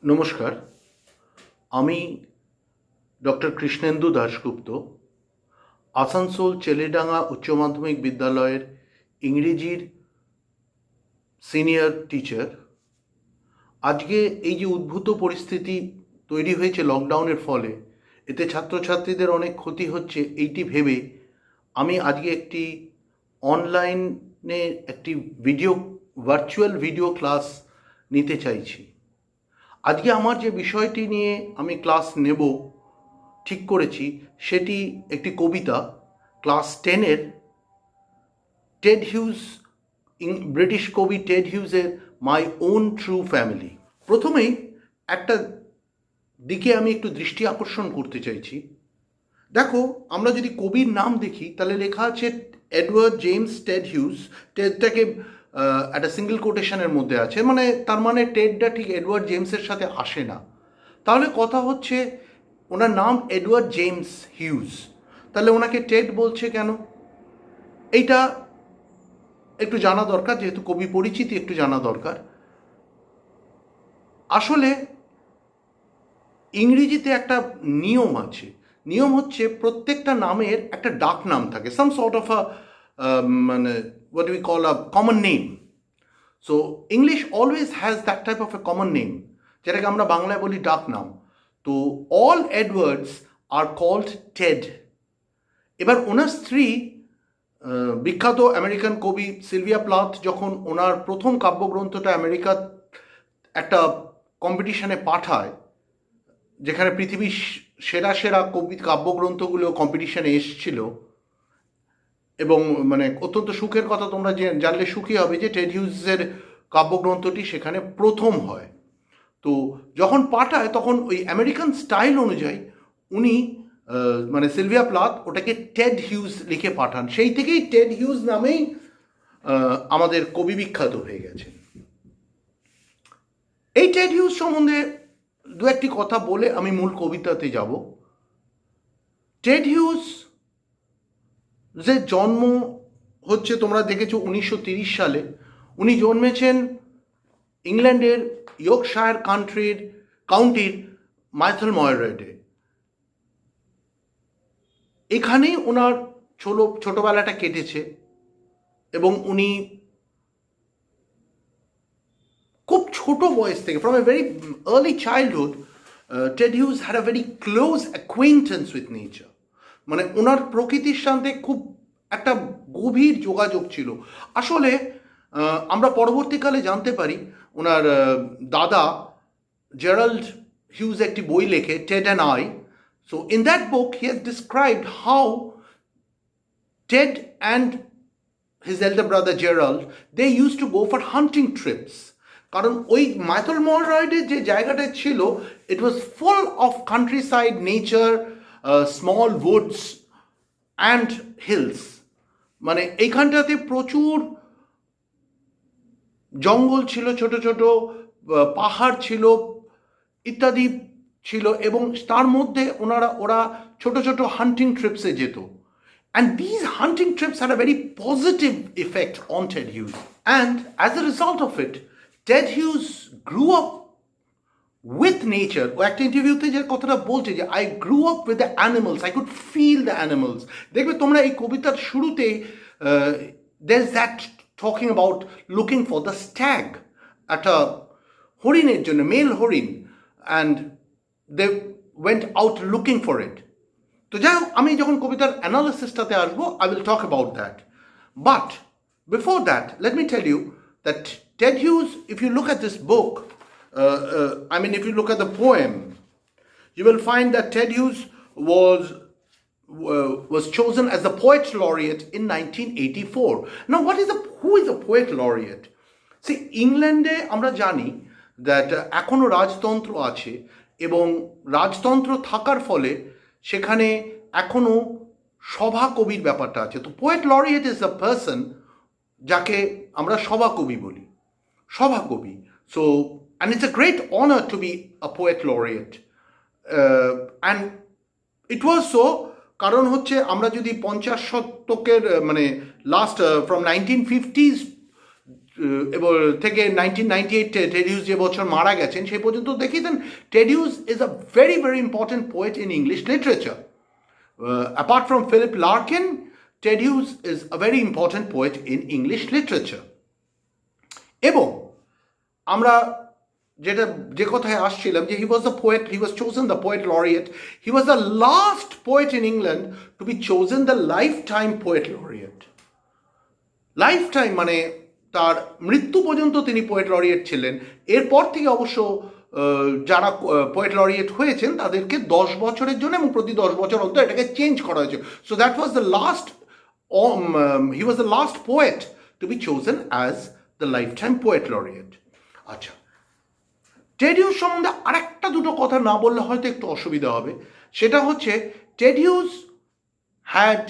নমস্কার, আমি ডক্টর কৃষ্ণেন্দু দাশগুপ্ত, আসানসোল চেলেডাঙ্গা উচ্চ মাধ্যমিক বিদ্যালয়ের ইংরেজির সিনিয়র টিচার। আজকে এই যে উদ্ভূত পরিস্থিতি তৈরি হয়েছে লকডাউনের ফলে, এতে ছাত্রছাত্রীদের অনেক ক্ষতি হচ্ছে এইটি ভেবে আমি আজকে একটি অনলাইনে একটি ভার্চুয়াল ভিডিও ক্লাস নিতে চাইছি। আজকে আমার যে বিষয়টি নিয়ে আমি ক্লাস নেব ঠিক করেছি সেটি একটি কবিতা, ক্লাস 10-এর টেড হিউজ, ব্রিটিশ কবি টেড হিউজের মাই ওন ট্রু ফ্যামিলি। প্রথমেই একটা দিকে আমি একটু দৃষ্টি আকর্ষণ করতে চাইছি। দেখো, আমরা যদি কবির নাম দেখি তাহলে লেখা আছে এডওয়ার্ড জেমস টেড হিউজ। টেডটাকে একটা সিঙ্গেল কোটেশনের মধ্যে আছে, মানে তার মানে টেডটা ঠিক এডওয়ার্ড জেমসের সাথে আসে না। তাহলে কথা হচ্ছে ওনার নাম এডওয়ার্ড জেমস হিউজ, তাহলে ওনাকে টেড বলছে কেন? এইটা একটু জানা দরকার, যেহেতু কবি পরিচিতি একটু জানা দরকার। আসলে ইংরেজিতে একটা নিয়ম আছে। নিয়ম হচ্ছে প্রত্যেকটা নামের একটা ডাক নাম থাকে, সাম সর্ট অফ আ মানে what do we call a common name. So English always has that type of a common name, যেটাকে আমরা বাংলায় বলি ডাক নাম। তো all Edwards are called Ted. এবার ওনার স্ত্রী বিখ্যাত আমেরিকান কবি সিলভিয়া প্লাথ যখন ওনার প্রথম কাব্যগ্রন্থটা আমেরিকার একটা কম্পিটিশনে পাঠায়, যেখানে পৃথিবীর সেরা সেরা কবি কাব্যগ্রন্থগুলো কম্পিটিশনে এসেছিল, এবং মানে অত্যন্ত সুখের কথা, তোমরা জানলে সুখী হবে যে টেড হিউজের কাব্যগ্রন্থটি সেখানে প্রথম হয়। তো যখন পাঠায় তখন ওই আমেরিকান স্টাইল অনুযায়ী উনি মানে সিলভিয়া প্লাথ ওটাকে টেড হিউজ লিখে পাঠান। সেই থেকেই টেড হিউজ নামেই আমাদের কবি বিখ্যাত হয়ে গেছে। এই টেড হিউজ সম্বন্ধে দু একটি কথা বলে আমি মূল কবিতাতে যাব। টেড হিউজ যে জন্ম হচ্ছে, তোমরা দেখেছো 1930 সালে। উনি জন্মেছেন ইংল্যান্ডের ইয়র্কশায়ার কাউন্টির মাইথলময়রেডে। এখানেই ওনার ছোটবেলাটা কেটেছে এবং উনি খুব ছোট বয়স থেকে, from a very early childhood, Ted huge had a very close acquaintance with nature. মানে ওনার প্রকৃতির সাথে খুব একটা গভীর যোগাযোগ ছিল। আসলে আমরা পরবর্তীকালে জানতে পারি ওনার দাদা জেরাল্ড হিউজ একটি বই লেখে, Ted and I. So in that book he has described how Ted and his elder brother Gerald they use to go for hunting trips. কারণ ওই মাইথলময়রেডের যে জায়গাটা ছিল, it was full of countryside nature, small woods and hills. মানে এইখানটাতে প্রচুর জঙ্গল ছিল, ছোট ছোট পাহাড় ছিল ইত্যাদি ছিল, এবং তার মধ্যে ওরা ছোট ছোট হান্টিং ট্রিপসে যেত। And these hunting trips had a very positive effect on Ted Hughes. And as a result of it, Ted Hughes grew up with nature. ও একটা ইন্টারভিউতে যে কথাটা বলছে যে I grew up with the animals, I could feel the animals. দেখবে তোমরা এই কবিতার শুরুতে there is that talking about looking for the stag, একটা হরিণের জন্য, মেল হরিণ, and they went out looking for it. তো যাই হোক, আমি যখন কবিতার অ্যানালিসিসটাতে আসবো, I will talk about that. But before that, let me tell you that Ted Hughes, if you look at this book, if you look at the poem, you will find that Ted Hughes was chosen as the poet laureate in 1984. Now, who is a poet laureate? See, ইংল্যান্ডে আমরা জানি that এখনও রাজতন্ত্র আছে, এবং রাজতন্ত্র থাকার ফলে সেখানে এখনও সভা কবির ব্যাপারটা আছে। তো poet laureate is a person যাকে আমরা সভাকবি বলি, সভাকবি। So and it's a great honor to be a poet laureate, and it was so কারণ হচ্ছে আমরা যদি 50 শতকের মানে লাস্ট ফ্রম 1950s এবার থেকে 1998 টেড হিউজ যে বছর মারা গেছেন সেই পর্যন্ত দেখিয়েছেন Ted Hughes is a very very important poet in English literature. Apart from Philip Larkin, Ted Hughes is a very important poet in English literature. এবং আমরা যে কথায় আসছিলাম যে he was the poet, he was chosen the poet laureate, he was the last poet in England to be chosen the life time poet laureate. Lifetime মানে তার মৃত্যু পর্যন্ত তিনি পোয়েট লরিয়েট ছিলেন। এরপর থেকে অবশ্য যারা পোয়েট লরিয়েট হয়েছেন তাদেরকে 10 বছরের জন্য এবং প্রতি 10 বছর অন্তর এটাকে চেঞ্জ করা হয়েছে। So that was the last, he was the last poet to be chosen as the life time poet laureate. আচ্ছা, টেড হিউজ সম্বন্ধে আরেকটা দুটো কথা না বললে হয়তো একটু অসুবিধা হবে। সেটা হচ্ছে Ted huge had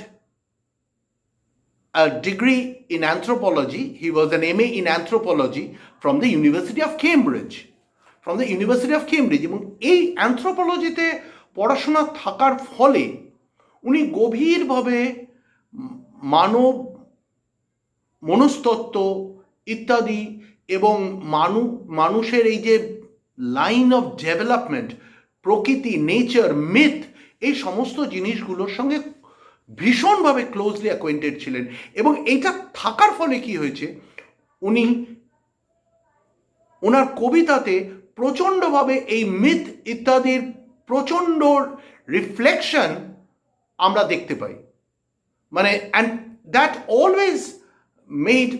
a degree in anthropology. He was an MA in anthropology from the University of Cambridge. From the University of Cambridge. এবং এই অ্যানথ্রোপোলজিতে পড়াশোনা থাকার ফলে উনি গভীরভাবে মানব মনস্তত্ত্ব ইত্যাদি এবং মানুষের এই যে লাইন অফ ডেভেলপমেন্ট, প্রকৃতি, নেচার, মিথ, এই সমস্ত জিনিসগুলোর সঙ্গে ভীষণভাবে ক্লোজলি অ্যাকোয়েন্টেড ছিলেন। এবং এইটা থাকার ফলে কি হয়েছে, উনি ওনার কবিতাতে প্রচণ্ডভাবে এই মিথ ইত্যাদির প্রচণ্ড রিফ্লেকশন আমরা দেখতে পাই। মানে and that always made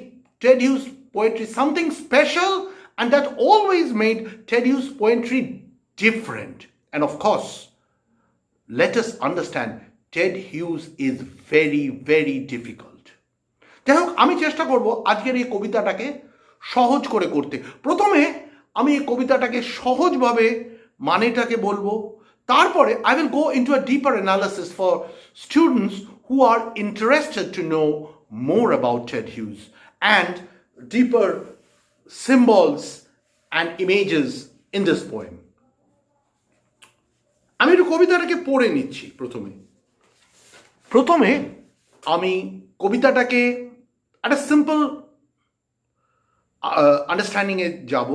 Ted huge poetry something special, and that always made Ted huge poetry different. And of course let us understand Ted Hughes is very very difficult. যাই হোক, আমি চেষ্টা করব আজকের এই কবিতাটাকে সহজ করে করতে। প্রথমে আমি এই কবিতাটাকে সহজভাবে মানেটাকে বলবো, তারপরে I will go into a deeper analysis for students who are interested to know more about Ted Hughes and deeper symbols and images in this poem. আমি একটু কবিতাটাকে পড়ে নিচ্ছি। প্রথমে আমি কবিতাটাকে একটা সিম্পল আন্ডারস্ট্যান্ডিংয়ে যাব।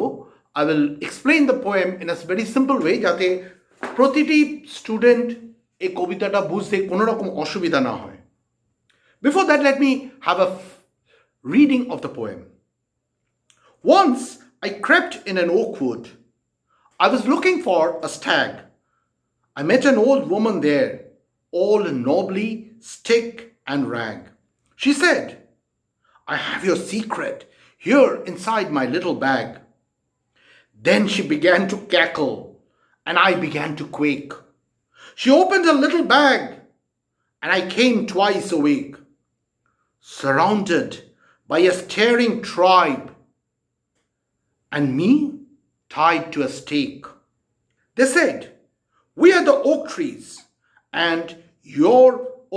I will explain the poem in a very simple way, যাতে প্রতিটি স্টুডেন্ট এই কবিতাটা বুঝতে কোনো রকম অসুবিধা না হয়। Before that, let me have a reading of the poem. Once I crept in an oak wood. I was looking for a stag. I met an old woman there, all nobly stick and rag. She said, I have your secret here inside my little bag. Then she began to cackle, and I began to quake. She opened her little bag, and I came twice awake, surrounded by a staring tribe, and me tied to a stake. They said, we are the oak trees and your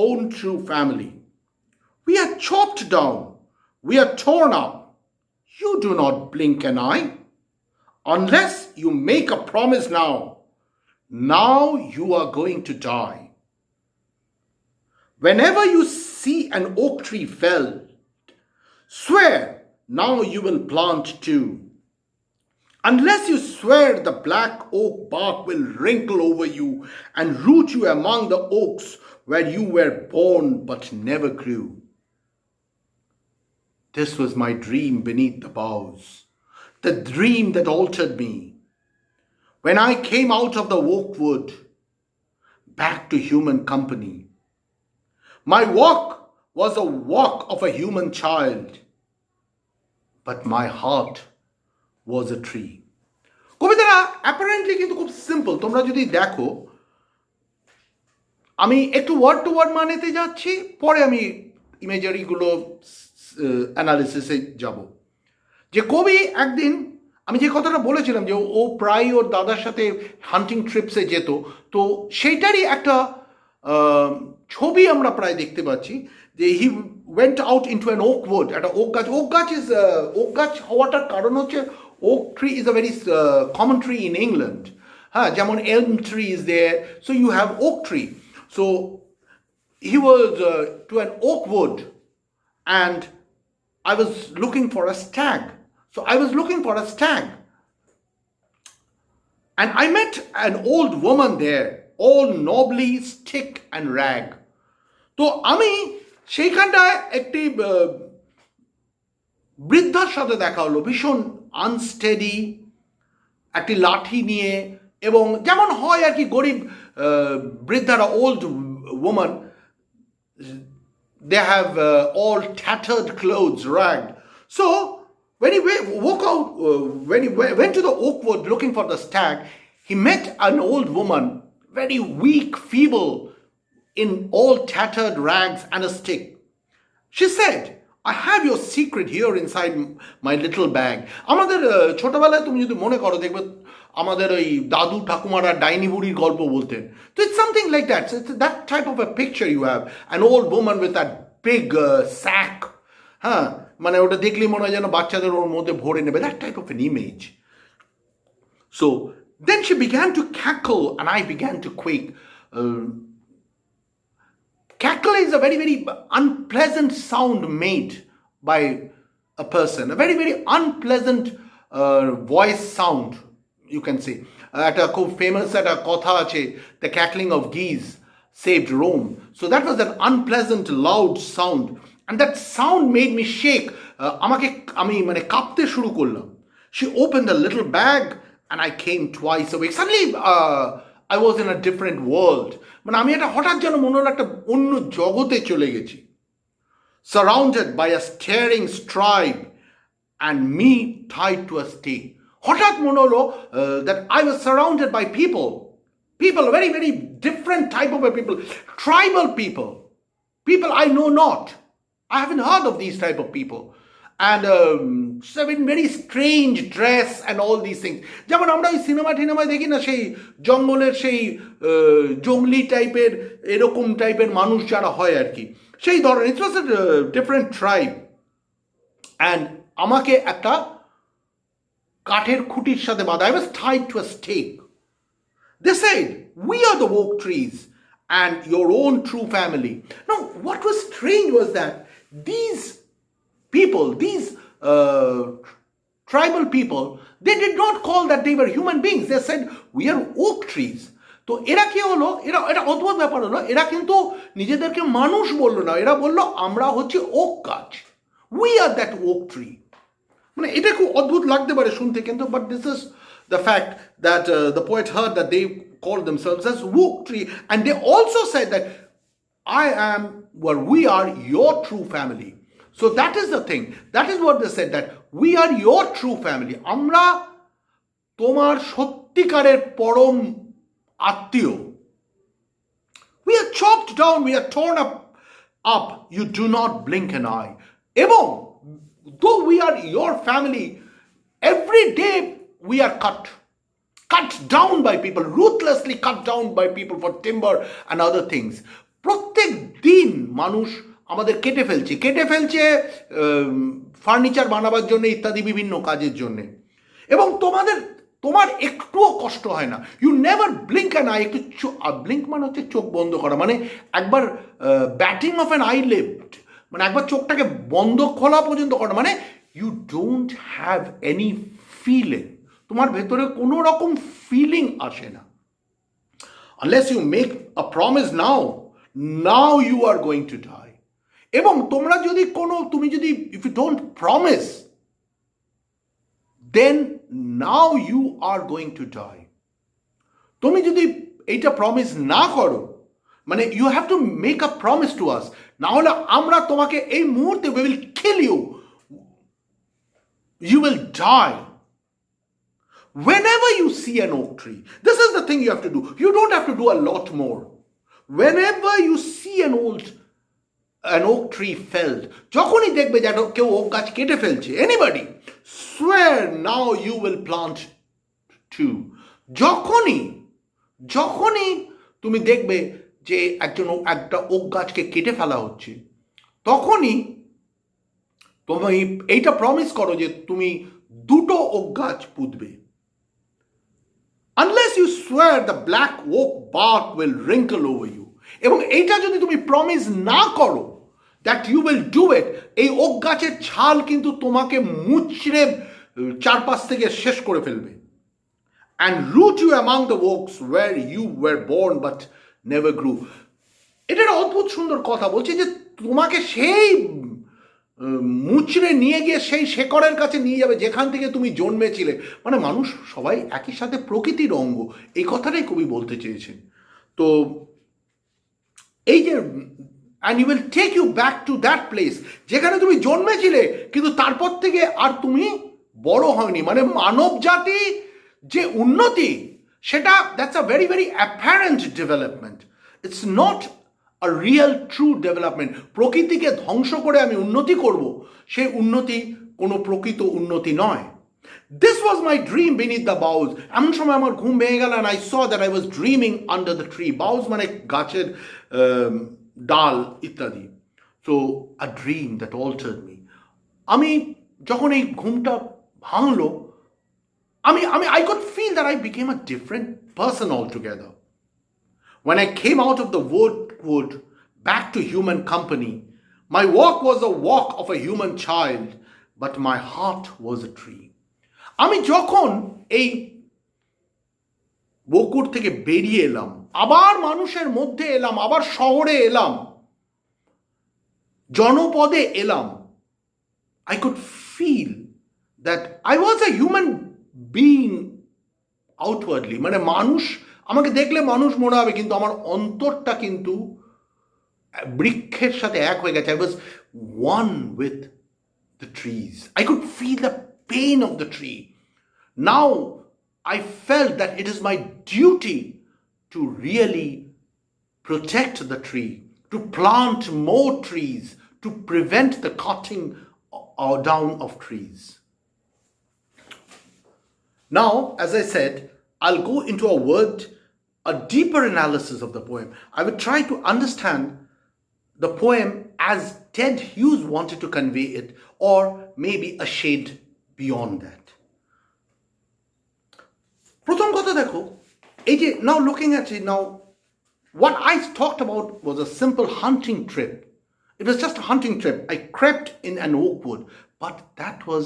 own true family. We are chopped down, we are torn up. You do not blink an eye unless you make a promise now. Now you are going to die. Whenever you see an oak tree felled, swear now you will plant two. Unless you swear, the black oak bark will wrinkle over you and root you among the oaks where you were born but never grew. This was my dream beneath the boughs, the dream that altered me. When I came out of the oak wood, back to human company, my walk was a walk of a human child, but my heart was a tree. কবিতাটা apparently কিন্তু খুব simple. তোমরা যদি দেখো, আমি একটু word two word মানেতে যাচ্ছি, পরে আমি ইমেজারিগুলো অ্যানালিসিসে যাব। যে কবি একদিন, আমি যে কথাটা বলেছিলাম যে ও প্রায় ওর দাদার সাথে হান্টিং ট্রিপসে যেত, তো সেইটারই একটা ছবি আমরা প্রায় দেখতে পাচ্ছি যে he went out into an oak wood, একটা ওক গাছ। ওক গাছ হওয়াটার কারণ হচ্ছে oak tree is a very common tree in England. যেমন elm tree is there, so you have oak tree. So he was to an oak wood, and I was looking for a stag. So I was looking for a stag. And I met an old woman there, all nobly stick and rag. তো আমি সেইখানটায় একটি বৃদ্ধার সাথে দেখা হলো, ভীষণ unsteady, একটি লাঠি নিয়ে, এবং যেমন হয় আর কি গরিব বৃদ্ধারা, old woman, they have all tattered clothes, ragged. So when he woke out, when he went to the oak wood looking for the stag, he met an old woman, very weak, feeble, in all tattered rags and a stick. She said, I have your secret here inside my little bag. আমাদের ছোটবেলায় তুমি যদি মনে করো দেখবে আমাদের ওই দাদু ঠাকুমারা ডাইনি বুড়ির গল্প বলতেন। তো it's something like that, that type of a picture you have, an old woman with that big sack, হ্যাঁ, মানে ওটা দেখলেই মনে হয় যেন বাচ্চাদের ওর মধ্যে ভরে নেবে, that type of an image. So then she began to cackle and I began to quick. Cackle is a very, very unpleasant sound made by a person, a very, very unpleasant voice sound, you can say. At a famous at a kotha ache, the cackling of geese saved Rome. So that was an unpleasant, loud sound, and that sound made me shake. Ami mane kapte shuru korlam. She opened a little bag, and I came twice awake. Suddenly, I was in a different world. মানে আমি এটা হঠাৎ যেন মনে হলো একটা অন্য জগতে চলে গেছি, surrounded by a staring tribe and me tied to a stake. হঠাৎ মনে হলো that I was surrounded by people, very very different type of people, tribal people, I know not. I haven't heard of these type of people. And in very strange dress and all these things. যেমন আমরা ওই cinema টিনেমায় দেখি না, সেই জঙ্গলের সেই জঙ্গলি টাইপের এরকম টাইপের মানুষ যারা হয় আর কি, সেই ধরনের। ইট ওয়াজ এ ডিফারেন্ট ট্রাইব। অ্যান্ড আমাকে একটা কাঠের খুঁটির সাথে বাঁধা, I was tied to a stake. They said, we are the oak trees and your own true family. Now, what was strange was that these people, these tribal people, they did not call that they were human beings. They said, we are oak trees. তো এরা কি হলো, এটা অদ্ভুত ব্যাপার হলো, এরা কিন্তু নিজেদেরকে মানুষ বললো না, এরা বললো আমরা হচ্ছে ওক গাছ, we are that oak tree. মানে এটা খুব অদ্ভুত লাগতে পারে শুনতে, কিন্তু but this is the fact that the poet heard that they called themselves as oak tree, and they also said that I am, or we are your true family. So that is the thing. That is what they said, that we are your true family. আমরা তোমার সত্যিকারের পরম আত্মীয়। We are chopped down, we are torn up. You do not blink an eye. এবং though we are your family, every day we are cut down by people, ruthlessly cut down by people for timber and other things. প্রত্যেক দিন মানুষ আমাদের কেটে ফেলছে furniture বানাবার জন্য ইত্যাদি বিভিন্ন কাজের জন্যে। এবং তোমার একটুও কষ্ট হয় না, you never blink an eye. একটু ব্লিঙ্ক মানে হচ্ছে চোখ বন্ধ করা, মানে একবার ব্যাটিং অফ অ্যান আইলিড, মানে একবার চোখটাকে বন্ধ খোলা পর্যন্ত করা, মানে you don't have any feeling, তোমার ভেতরে কোনো রকম ফিলিং আসে না। Unless you make a promise now you are going to die. এবং তুমি যদি if you don't promise, then now you are going to die. তুমি যদি এইটা প্রমিস না করো, মানে you have to make a promise to us, না হলে আমরা তোমাকে এই মুহূর্তে we will kill you, you will die. Whenever you see an oak tree, this is the thing you have to do. You don't have to do a lot more. Whenever you see an oak tree felled, যখনই দেখবে যে কেউ okay গাছ কেটে ফেলছে, anybody, swear now you will plant two. যখনই তুমি দেখবে যে একটা ওক গাছকে কেটে ফেলা হচ্ছে, তখনই তুমি এইটা প্রমিস করো যে তুমি দুটো ওক গাছ পুঁতবে। Unless you swear, the black oak bark will wrinkle over you. এবং এইটা যদি তুমি প্রমিস না করো, that you will do it. এই ওক গাছের ছাল কিন্তু তোমাকে মুচড়ে চারপাশ থেকে শেষ করে ফেলবে। And root you among the oaks were you were born but never grew. এটা একটা অদ্ভুত সুন্দর কথা বলছে যে তোমাকে সেই মুচড়ে নিয়ে গিয়ে সেই শেকড়ের কাছে নিয়ে যাবে যেখান থেকে তুমি জন্মেছিলে। মানে মানুষ সবাই একই সাথে প্রকৃতির অঙ্গ, এই কথাটাই কবি বলতে চেয়েছেন। তো এই যে and you will take you back to that place যেখানে তুমি জন্মেছিলে, কিন্তু তারপর থেকে আর তুমি বড় হয়নি। মানে মানব জাতি যে উন্নতি, সেটা that's a very very apparent development, it's not a real true development. প্রকৃতিকে ধ্বংস করে আমি উন্নতি করব, সেই উন্নতি কোনো প্রকৃত উন্নতি নয়। This was my dream beneath the boughs. এমন সময় আমার ঘুম ভেঙে গেল, and I saw that I was dreaming under the tree. Boughs মানে গাছের ডাল ইত্যাদি। So a dream that altered me. আমি যখন এই ঘুমটা ভাঙলো, I could feel that I became a different person altogether. When I came out of the wood back to human company, my walk was the walk of a human child, but my heart was a tree. আমি যখন এই বকুর থেকে বেরিয়ে এলাম, আবার মানুষের মধ্যে এলাম, আবার শহরে এলাম, জনপদে এলাম, I could feel that I was a human being outwardly. মানে মানুষ আমাকে দেখলে মানুষ মনে হবে, কিন্তু আমার অন্তরটা কিন্তু বৃক্ষের সাথে এক হয়ে গেছে। I was one with the trees. I could feel the pain of the tree. Now I felt that it is my duty to really protect the tree, to plant more trees, to prevent the cutting down of trees. Now, as I said, I'll go into a deeper analysis of the poem. I will try to understand the poem as Ted Hughes wanted to convey it, or maybe a shade beyond that. প্রথম কথা দেখো, এই যে now looking at it now, what I talked about was a simple hunting trip. It was just a hunting trip. I crept in an oak wood, but that was,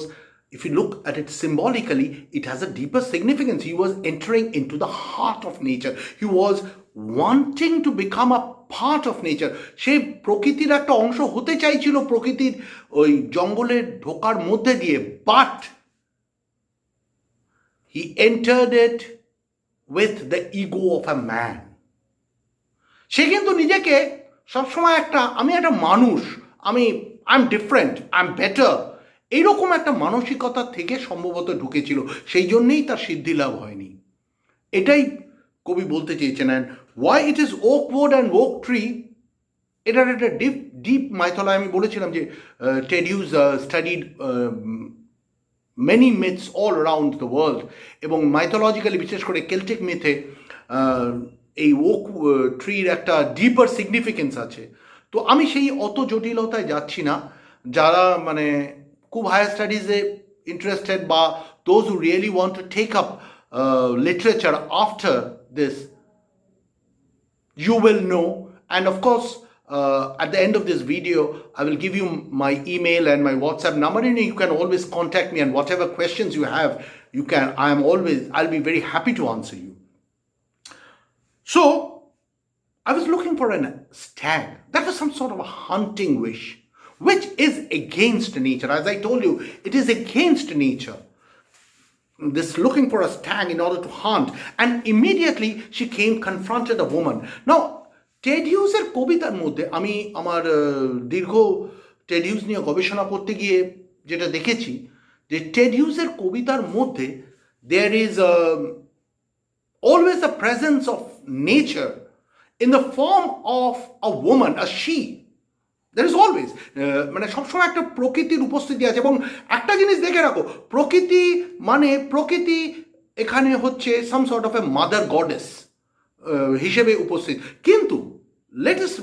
if you look at it symbolically, it has a deeper significance. He was entering into the heart of nature. He was wanting to become a part of nature. সে প্রকৃতির একটা অংশ হতে চাইছিল, প্রকৃতির ওই জঙ্গলে ঢোকার মধ্যে দিয়ে, but he entered it with the ego of a man. সে কিন্তু নিজেকে সবসময় আমি একটা মানুষ, I'm different, I'm better, এইরকম একটা মানসিকতা থেকে সম্ভবত ঢুকেছিল। সেই জন্যেই তার সিদ্ধি লাভ হয়নি। এটাই কবি বলতে চেয়েছেন। And why it is oak wood and oak tree, এটার একটা ডিপ মাইথোলজি। আমি বলেছিলাম যে Ted Hughes studied many myths all around the world, এবং মাইথোলজিক্যালি বিশেষ করে কেল্টিক মিথে এই ওক ট্রির একটা ডিপার সিগনিফিকেন্স আছে। তো আমি সেই অত জটিলতায় যাচ্ছি না। যারা মানে খুব হায়ার স্টাডিজে ইন্টারেস্টেড, বা those who really want to take up literature after this, you will know. And of course, at the end of this video, I will give you my email and my WhatsApp number, and you can always contact me, and whatever questions you have, I'll be very happy to answer you. So I was looking for a stag. That was some sort of a hunting wish, which is against nature. As I told you, it is against nature. This looking for a stag in order to hunt, and immediately she confronted a woman. Now, Ted হিউজের কবিতার মধ্যে আমি আমার দীর্ঘ Ted huge নিয়ে গবেষণা করতে গিয়ে যেটা দেখেছি, যে টেড হিউজের কবিতার মধ্যে there is always a presence of nature in the form of a woman, a she. There is always মানে সবসময় একটা প্রকৃতির উপস্থিতি আছে। এবং একটা জিনিস দেখে রাখো, প্রকৃতি এখানে হচ্ছে some sort of a mother goddess হিসেবে উপস্থিত। কিন্তু let us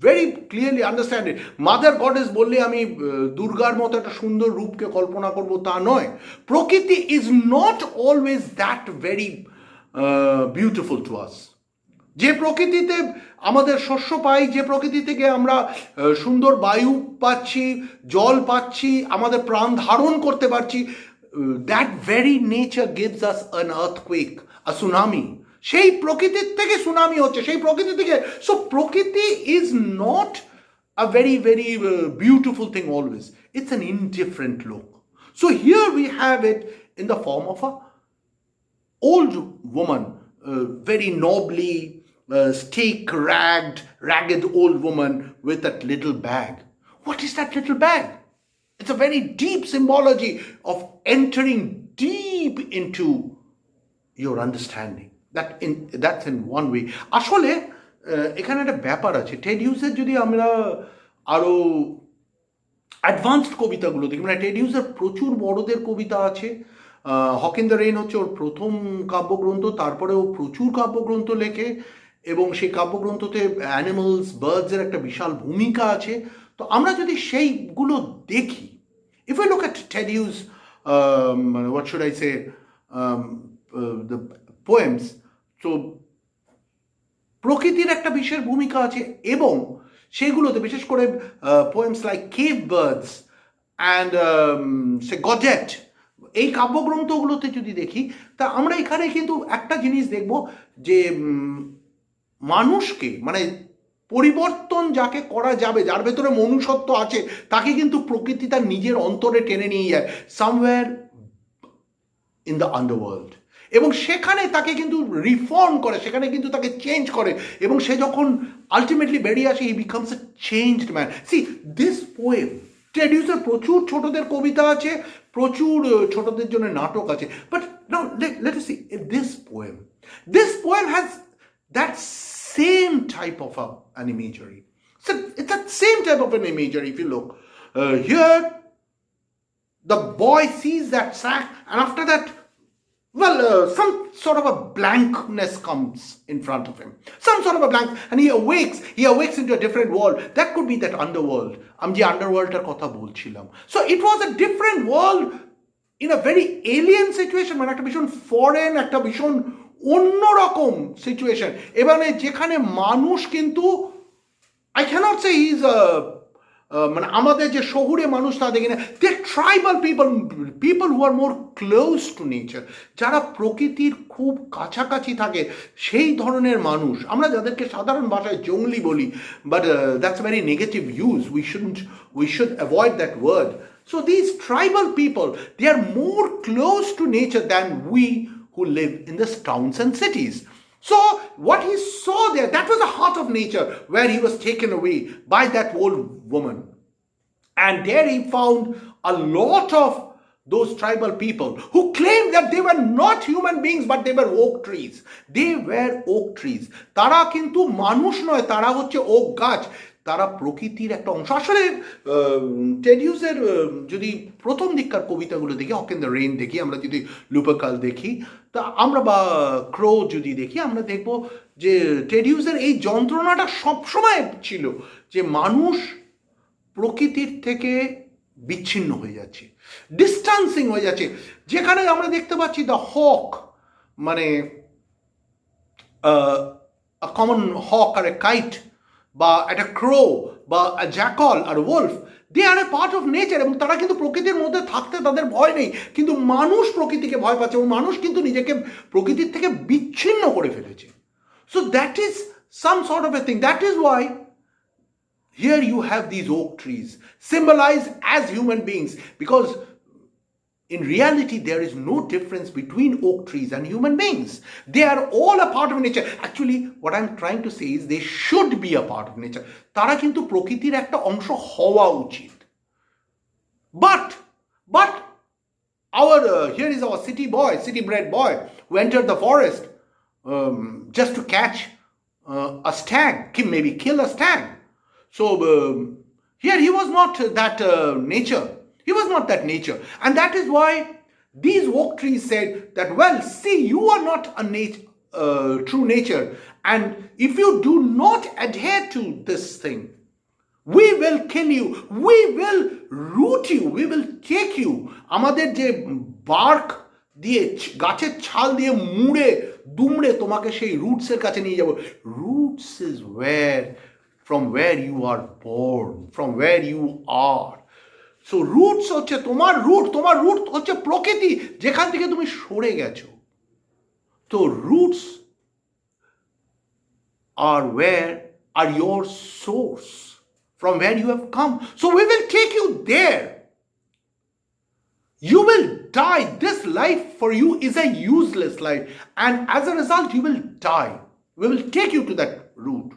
very clearly understand it. Mother goddess বললে আমি দুর্গার মতো একটা সুন্দর রূপকে কল্পনা করব তা নয়। প্রকৃতি is not always that very beautiful to us. যে প্রকৃতিতে আমাদের শস্য পাই, যে প্রকৃতি থেকে আমরা সুন্দর বায়ু পাচ্ছি, জল পাচ্ছি, আমাদের প্রাণ ধারণ করতে পারছি, that very nature gives us an earthquake, a tsunami. সেই প্রকৃতির থেকে সুনামি হচ্ছে, সেই প্রকৃতি থেকে। সো প্রকৃতি is not a very, very beautiful thing always. It's an indifferent look. So here we have it in the form of a old woman, very nobly, ragged old woman with that little bag. What is that little bag? It's a very deep symbology of entering deep into your understanding. That's in one way. আসলে এখানে একটা ব্যাপার আছে। Ted হিউজের যদি আমরা আরো advanced কবিতাগুলো দেখি, মানে টেড হিউজের প্রচুর বড়দের কবিতা আছে। হক ইন দ্য রেইন হচ্ছে ওর প্রথম কাব্যগ্রন্থ, তারপরে ও প্রচুর কাব্যগ্রন্থ লেখে এবং সেই কাব্যগ্রন্থতে অ্যানিমালস, বার্ডসের একটা বিশাল ভূমিকা আছে। তো আমরা যদি সেইগুলো দেখি, if I look at Ted huge, what should I say, the poems, তো প্রকৃতির একটা বিশেষ ভূমিকা আছে এবং সেগুলোতে বিশেষ করে poems like cave birds and সে গজেট, এই কাব্যগ্রন্থগুলোতে যদি দেখি, তা আমরা এখানে কিন্তু একটা জিনিস দেখব যে মানুষকে, মানে পরিবর্তন যাকে করা যাবে, যার ভেতরে মনুষ্যত্ব আছে, তাকে কিন্তু প্রকৃতি তার নিজের অন্তরে টেনে নিয়ে যায়, সামওয়্যার ইন দ্য আন্ডারওয়ার্ল্ড, এবং সেখানে তাকে কিন্তু রিফর্ম করে, সেখানে কিন্তু তাকে চেঞ্জ করে, এবং সে যখন আলটিমেটলি বেরিয়ে আসে, he becomes a changed man. See this poem, Ted হিউজের প্রচুর ছোটদের কবিতা আছে, প্রচুর ছোটদের জন্য নাটক আছে, but now let us see this poem has that same type of an imagery. So it's that same type of an imagery. If you look here, the boy sees that sack, and after that, some sort of a blankness comes in front of him. Some sort of a blank, and he awakes into a different world. That could be that underworld. I'm the underworld er kotha bolchilam. So it was a different world in a very alien situation, মানে একটা ভীষণ foreign, একটা ভীষণ অন্যরকম situation, এবারে যেখানে মানুষ কিন্তু, I cannot say he's a মানে আমাদের যে শহুরে মানুষ তা দেখি না, they tribal people who are more close to nature, যারা প্রকৃতির খুব কাছাকাছি থাকে, সেই ধরনের মানুষ আমরা যাদেরকে সাধারণ ভাষায় জঙ্গলি বলি, but that's very negative use, we should avoid that word. So this tribal people, they are more close to nature than we who live in the towns and cities. So what he saw there, that was the heart of nature, where he was taken away by that old woman, and there he found a lot of those tribal people who claimed that they were not human beings, but they were oak trees. They were oak trees. তারা কিন্তু মানুষ নয়, তারা হচ্ছে oak গাছ, তারা প্রকৃতির একটা অংশ। আসলে টেড হিউজের যদি প্রথম দিককার কবিতাগুলো দেখি, হক ইন দ্য রেইন দেখি, আমরা যদি লুপারকাল দেখি, তা আমরা বা ক্রো যদি দেখি, আমরা দেখব যে টেড হিউজের এই যন্ত্রণাটা সবসময় ছিল যে মানুষ প্রকৃতির থেকে বিচ্ছিন্ন হয়ে যাচ্ছে, ডিস্টান্সিং হয়ে যাচ্ছে। যেখানে আমরা দেখতে পাচ্ছি দ্য হক, মানে common Haque R a kite, বা একটা ক্রো, বা জ্যাকল আর wolf, they are a part of nature, এবং তারা কিন্তু প্রকৃতির মধ্যে থাকতে তাদের ভয় নেই, কিন্তু মানুষ প্রকৃতিকে ভয় পাচ্ছে, এবং মানুষ কিন্তু নিজেকে প্রকৃতির থেকে বিচ্ছিন্ন করে ফেলেছে। So that is some sort of a thing, that is Y here you have these oak trees symbolized as human beings, because in reality there is no difference between oak trees and human beings. They are all a part of nature. Actually what I'm trying to say is they should be a part of nature. তারা কিন্তু প্রকৃতির একটা অংশ হওয়া উচিত। But our here is our city bred boy who entered the forest just to catch a stag, maybe kill a stag. So here he was not that nature. He was not that nature. And that is why these oak trees said that, well, see, you are not a true nature. And if you do not adhere to this thing, we will kill you. We will root you. We will take you. আমাদের যে bark দিয়ে গাছের ছাল দিয়ে মুড়ে দুমড়ে তোমাকে সেই রুটসের কাছে নিয়ে যাব। Roots is from where you are born, from where you are. So roots হচ্ছে তোমার রুট হচ্ছে প্রকৃতি, যেখান থেকে তুমি সরে গেছো। তো roots are your source, from where you have come. So we will take you there. You will die. This life for you is a useless life, and as a result you will die. We will take you to that root.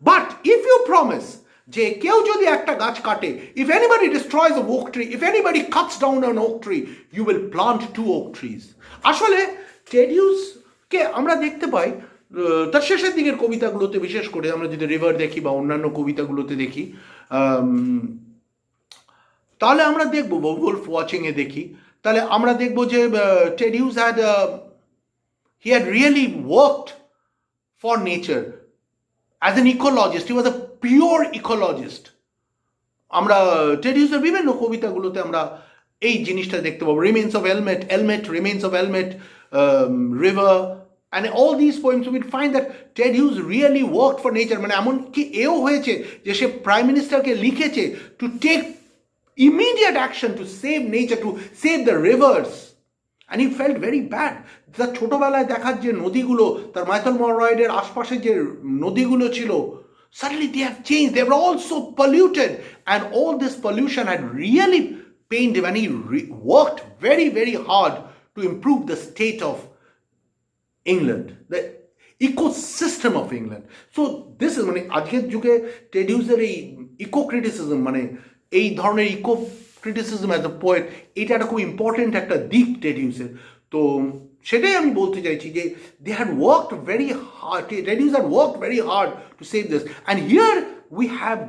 But if you promise যে কেউ যদি একটা গাছ কাটে, if anybody destroys a oak tree, if anybody cuts down an oak tree, you will plant 2 oak trees. আসলে টেডিউসকে আমরা দেখতে পাই তার শেষের দিকের কবিতাগুলোতে, বিশেষ করে আমরা যদি রিভার দেখি বা অন্যান্য কবিতাগুলোতে দেখি, তাহলে আমরা দেখব, ওলফ ওয়াচিংয়ে দেখি, তাহলে আমরা দেখব যে টেডিউস he had really worked for nature as an ecologist. He was a pure ecologist. আমরা টেডিউসের বিভিন্ন কবিতাগুলোতে আমরা এই জিনিসটা দেখতে পাবো। Remains of Elmet, remains of Elmet, river, and all these poems we will find that Ted-Hughes really worked for nature. মানে এমন কি এও হয়েছে যে সে প্রাইম মিনিস্টারকে লিখেছে to take immediate action to save nature, to save the rivers, and he felt very bad. তার ছোটবেলায় দেখার যে নদীগুলো, তার মাইথল মরয়েডের আশপাশে যে নদীগুলো ছিল, suddenly they have changed. They were all so polluted, and all this pollution had really pained him, and he worked very, very hard to improve the state of England, the ecosystem of England. So this is মানে আজকের যুগে টেডিউসের এই eco criticism, মানে এই ধরনের eco criticism as a poet, এটা একটা খুব ইম্পর্টেন্ট একটা দিক টেডিউসের। তো সেটাই আমি বলতে চাইছি যে they had worked very hard, Ted-Hughes had worked very hard to save this, and here we have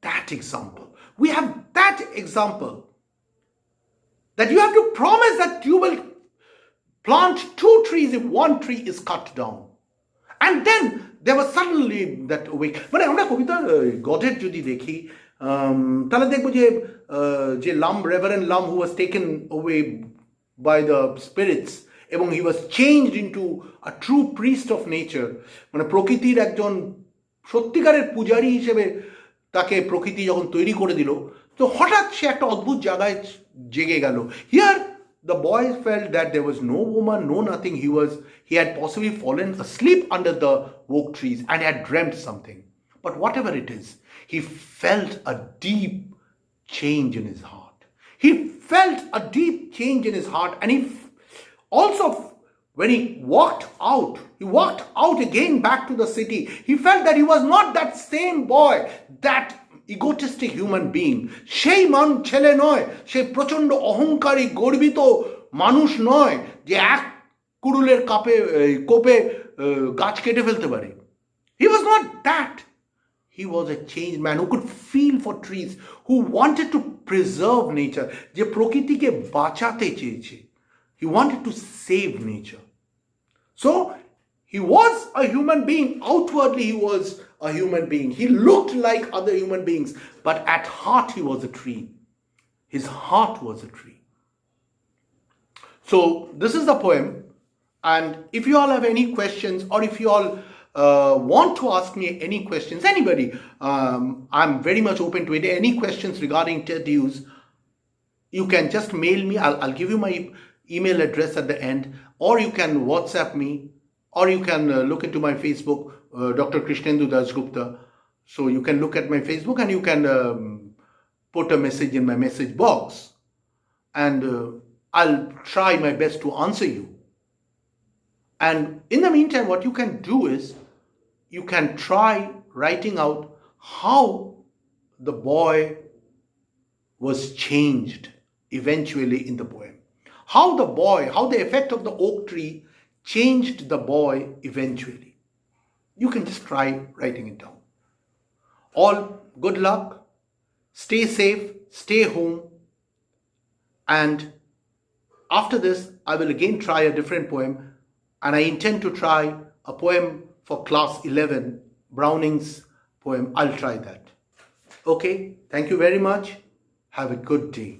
that example. We have that example that you have to promise that you will plant 2 trees if 1 tree is cut down. And then there was suddenly that awake. মানে আমরা কবিতা গডের যদি দেখি, তাহলে দেখবো যে লাম, reverend লাম, who was taken away by the spirits, এবং he was changed into a true priest of nature. মানে প্রকৃতির একজন সত্যিকারের পূজারী হিসেবে তাকে প্রকৃতি যখন তৈরি করে দিল, তো হঠাৎ সে একটা অদ্ভুত জায়গায় জেগে গেল। Here the boy felt that there was no woman, no nothing. He had possibly fallen asleep under the oak trees and had dreamt something. But whatever it is, he felt a deep change in his heart. He felt a deep change in his heart, and he also, when he walked out again back to the city, he felt that he was not that same boy, that egotistic human being. সেই ছেলে নয়, সেই প্রচণ্ড অহংকারী গর্বিত মানুষ নয় যে এক কুড়ুলের কোপে গাছ কেটে ফেলতে পারে। He was not that. He was a changed man who could feel for trees, who wanted to preserve nature, যে প্রকৃতিকে বাঁচাতে চেয়েছে। He wanted to save nature. So he was a human being. Outwardly he was a human being. He looked like other human beings, but at heart he was a tree. His heart was a tree. So this is the poem, and if you all have any questions, or if you all want to ask me any questions, anybody, I'm very much open to it. Any questions regarding Ted-Hughes, you can just mail me. I'll give you my email address at the end, or you can WhatsApp me, or you can look into my Facebook, Dr. Krishnendu Dasgupta. So you can look at my Facebook, and you can put a message in my message box, and I'll try my best to answer you. And in the meantime, what you can do is you can try writing out how the boy was changed eventually in the poem. How the effect of the oak tree changed the boy eventually. You can just try writing it down. All good luck. Stay safe. Stay home. And after this, I will again try a different poem. And I intend to try a poem for class 11, Browning's poem. I'll try that. Okay. Thank you very much. Have a good day.